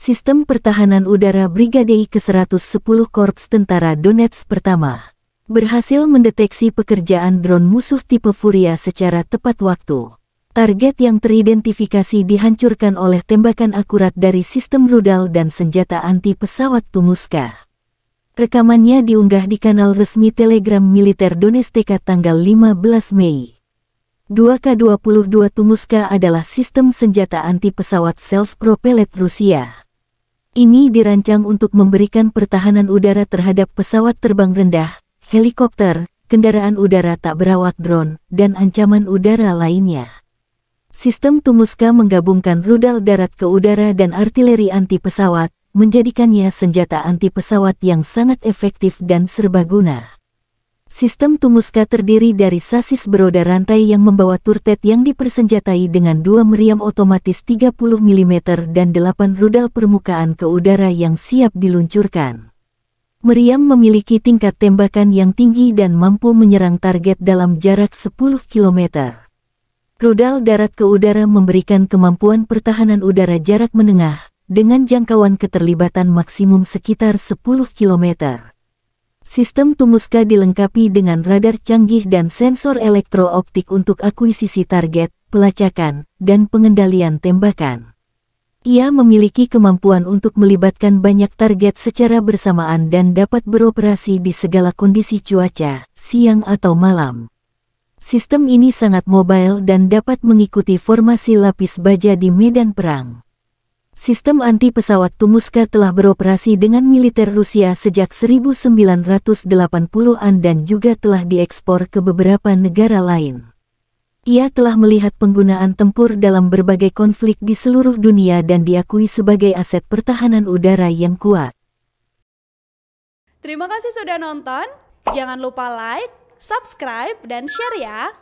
Sistem Pertahanan Udara Brigade ke-110 Korps Tentara Donetsk Pertama berhasil mendeteksi pekerjaan drone musuh tipe Furia secara tepat waktu. Target yang teridentifikasi dihancurkan oleh tembakan akurat dari sistem rudal dan senjata anti pesawat Tunguska. Rekamannya diunggah di kanal resmi Telegram militer Donetsk tanggal 15 Mei. 2K-22 Tunguska adalah sistem senjata anti pesawat self-propelled Rusia. Ini dirancang untuk memberikan pertahanan udara terhadap pesawat terbang rendah, helikopter, kendaraan udara tak berawak drone, dan ancaman udara lainnya. Sistem Tunguska menggabungkan rudal darat ke udara dan artileri anti pesawat, menjadikannya senjata anti pesawat yang sangat efektif dan serbaguna. Sistem Tunguska terdiri dari sasis beroda rantai yang membawa turret yang dipersenjatai dengan 2 meriam otomatis 30 mm dan 8 rudal permukaan ke udara yang siap diluncurkan. Meriam memiliki tingkat tembakan yang tinggi dan mampu menyerang target dalam jarak 10 km. Rudal darat ke udara memberikan kemampuan pertahanan udara jarak menengah, dengan jangkauan keterlibatan maksimum sekitar 10 km. Sistem Tunguska dilengkapi dengan radar canggih dan sensor elektro-optik untuk akuisisi target, pelacakan, dan pengendalian tembakan. Ia memiliki kemampuan untuk melibatkan banyak target secara bersamaan dan dapat beroperasi di segala kondisi cuaca, siang atau malam. Sistem ini sangat mobile dan dapat mengikuti formasi lapis baja di medan perang. Sistem anti-pesawat Tunguska telah beroperasi dengan militer Rusia sejak 1980-an dan juga telah diekspor ke beberapa negara lain. Ia telah melihat penggunaan tempur dalam berbagai konflik di seluruh dunia dan diakui sebagai aset pertahanan udara yang kuat. Terima kasih sudah nonton. Jangan lupa like, subscribe, dan share ya!